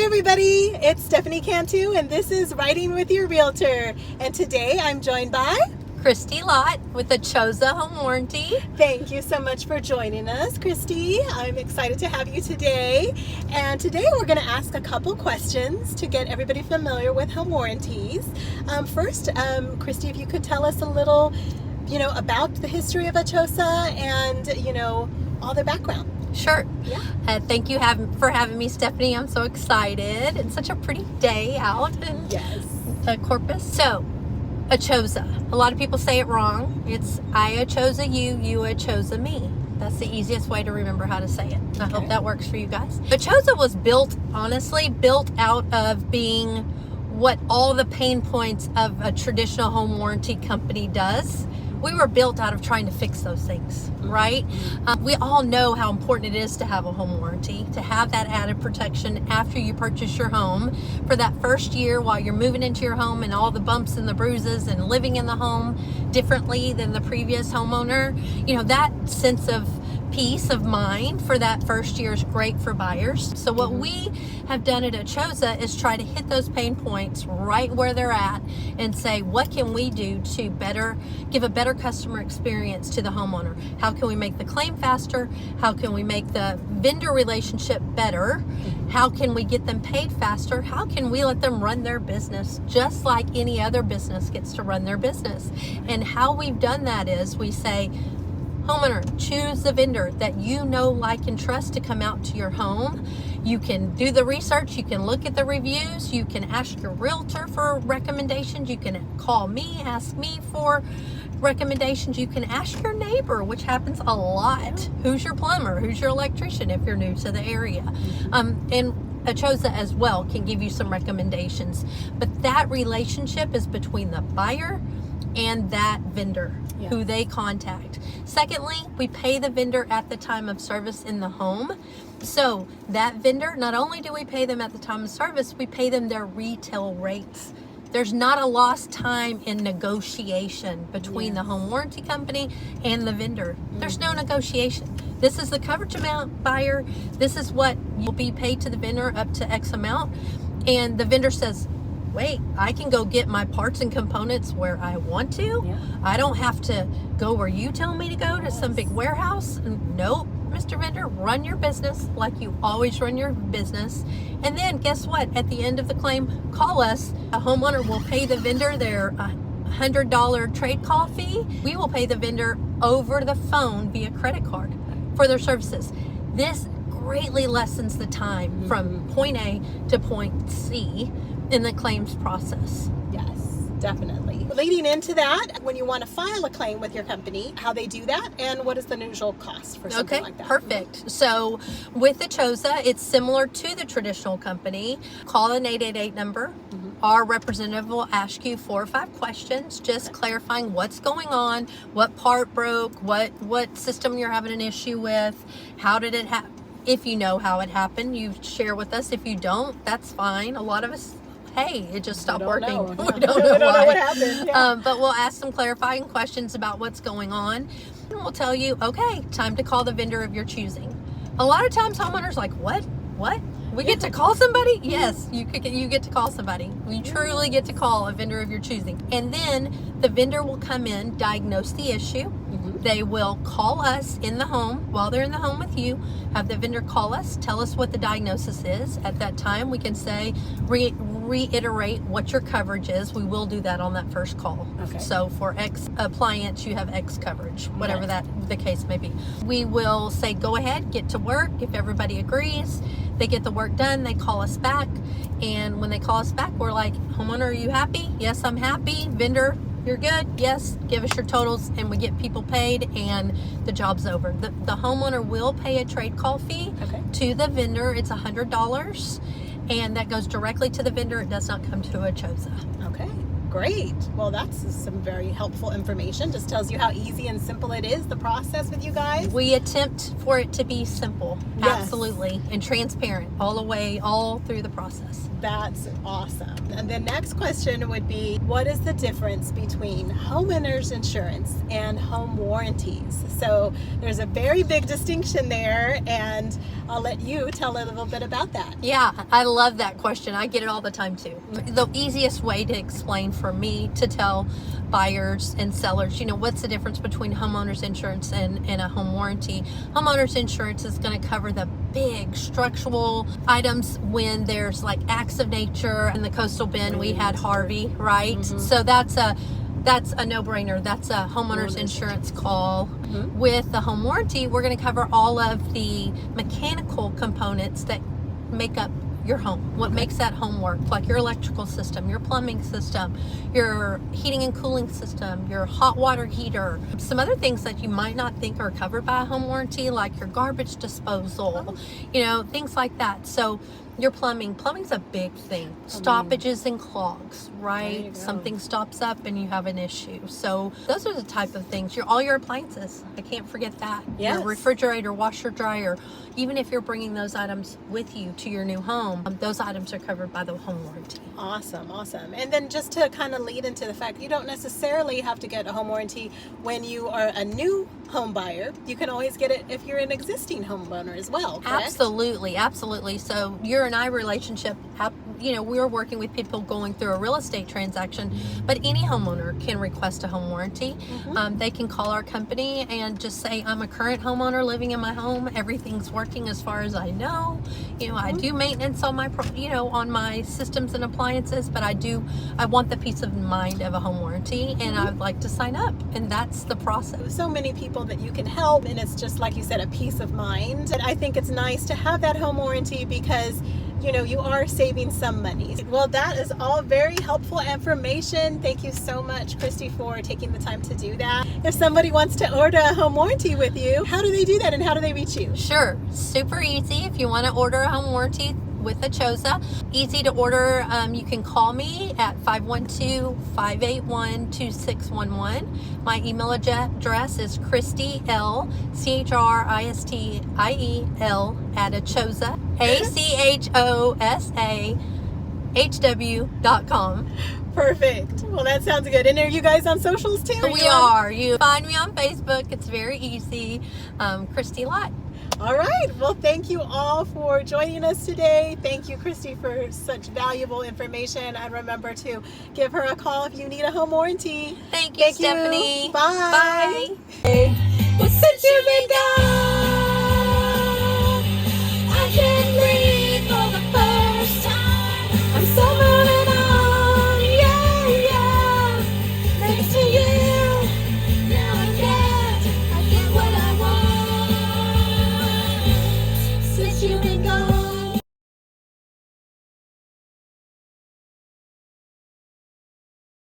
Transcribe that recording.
everybody, it's Stephanie Cantu and this is Writing with Your Realtor, and today I'm joined by Christie Lott with ACHOSA Home Warranty. Thank you so much for joining us, Christy. I'm excited to have you today, and today we're going to ask a couple questions to get everybody familiar with home warranties. First, Christy, if you could tell us a little, about the history of ACHOSA and, all the background. Sure. Yeah. Thank you for having me, Stephanie. I'm so excited. It's such a pretty day out in Corpus. So, ACHOSA. A lot of people say it wrong. It's I ACHOSA you, you ACHOSA me. That's the easiest way to remember how to say it. I hope that works for you guys. ACHOSA was built out of being what all the pain points of a traditional home warranty company does. We were built out of trying to fix those things, right? We all know how important it is to have a home warranty, to have that added protection after you purchase your home for that first year while you're moving into your home and all the bumps and the bruises and living in the home differently than the previous homeowner. That sense of peace of mind for that first year is great for buyers. So what we have done at ACHOSA is try to hit those pain points right where they're at and say, what can we do to give a better customer experience to the homeowner? How can we make the claim faster? How can we make the vendor relationship better? How can we get them paid faster? How can we let them run their business just like any other business gets to run their business? And how we've done that is we say, homeowner, choose the vendor that you know, like, and trust to come out to your home. You can do the research, you can look at the reviews, you can ask your realtor for recommendations, you can call me, ask me for recommendations, you can ask your neighbor, which happens a lot. Who's your plumber? Who's your electrician if you're new to the area? And ACHOSA as well can give you some recommendations. But that relationship is between the buyer and that vendor who they contact. Secondly, we pay the vendor at the time of service in the home. So that vendor, not only do we pay them at the time of service, we pay them their retail rates. There's not a lost time in negotiation between the home warranty company and the vendor. There's no negotiation. This is the coverage amount, buyer. This is what will be paid to the vendor up to X amount. And the vendor says, wait, I can go get my parts and components where I want to. I don't have to go where you tell me to go to some big warehouse. Nope, Mr. Vendor, run your business like you always run your business. And then guess what? At the end of the claim, call us. A homeowner will pay the vendor their $100 trade call fee. We will pay the vendor over the phone via credit card for their services. This greatly lessens the time from point A to point C in the claims process. Yes, definitely. Leading into that, when you want to file a claim with your company, how they do that, and what is the usual cost for something like that? Perfect. So with ACHOSA, it's similar to the traditional company. Call an 888 number. Our representative will ask you 4 or 5 questions, just clarifying what's going on, what part broke, what system you're having an issue with, how did it happen. If you know how it happened, you share with us. If you don't, that's fine. A lot of us, hey, it just stopped working. We don't know what happened. But we'll ask some clarifying questions about what's going on. And we'll tell you, okay, time to call the vendor of your choosing. A lot of times homeowners like, what? We get to call somebody? Yes, you get to call somebody. You truly get to call a vendor of your choosing. And then the vendor will come in, diagnose the issue. They will call us in the home while they're in the home with you, have the vendor call us, tell us what the diagnosis is. At that time, we can say, reiterate what your coverage is. We will do that on that first call. So for X appliance, you have X coverage, whatever the case may be. We will say, go ahead, get to work. If everybody agrees, they get the work done, they call us back. And when they call us back, we're like, homeowner, are you happy? Yes, I'm happy. Vendor, you're good? Yes, give us your totals, and we get people paid and the job's over. The homeowner will pay a trade call fee to the vendor. It's $100, and that goes directly to the vendor. It does not come to ACHOSA. Okay, Great. Well, that's some very helpful information. Just tells you how easy and simple it is, the process with you guys. We attempt for it to be simple, Yes. absolutely, and transparent all the way, all through the process. That's awesome. And the next question would be, what is the difference between homeowners insurance and home warranties? So there's a very big distinction there, and I'll let you tell a little bit about that. Yeah, I love that question. I get it all the time too. The easiest way to explain for me to tell buyers and sellers, what's the difference between homeowners insurance and a home warranty. Homeowners insurance is going to cover the big structural items when there's like acts of nature. In the coastal bend, we had Harvey, right? Mm-hmm. So that's a no-brainer. That's a homeowner's insurance call. Mm-hmm. With the home warranty, we're going to cover all of the mechanical components that make up your home. What makes that home work, like your electrical system, your plumbing system, your heating and cooling system, your hot water heater. Some other things that you might not think are covered by a home warranty, like your garbage disposal, things like that. So your plumbing's a big thing. Stoppages and clogs, right? Something stops up and you have an issue. So those are the type of things. All your appliances, I can't forget that. Yes. Your refrigerator, washer, dryer. Even if you're bringing those items with you to your new home, those items are covered by the home warranty. Awesome. And then just to kind of lead into the fact, you don't necessarily have to get a home warranty when you are a new home buyer. You can always get it if you're an existing homeowner as well, correct? Absolutely. So your and I relationship, we're working with people going through a real estate transaction, but any homeowner can request a home warranty. Mm-hmm. They can call our company and just say, I'm a current homeowner living in my home. Everything's working as far as I know. I do maintenance on my, on my systems and appliances, but I want the peace of mind of a home warranty, and I'd like to sign up, and that's the process. So many people that you can help, and it's just like you said, a peace of mind. And I think it's nice to have that home warranty because you are saving some money. Well, that is all very helpful information. Thank you so much, Christy, for taking the time to do that. If somebody wants to order a home warranty with you, how do they do that and how do they reach you? Sure, super easy. If you want to order a home warranty with ACHOSA, easy to order. You can call me at 512-581-2611. My email address is ChristieL, ChristieL at ACHOSA, ACHOSAHW.com. Perfect. Well, that sounds good. And are you guys on socials too? We are. You find me on Facebook. It's very easy. Christie Lott. All right. Well, thank you all for joining us today. Thank you, Christy, for such valuable information. And remember to give her a call if you need a home warranty. Thank you, Stephanie. Bye. Bye.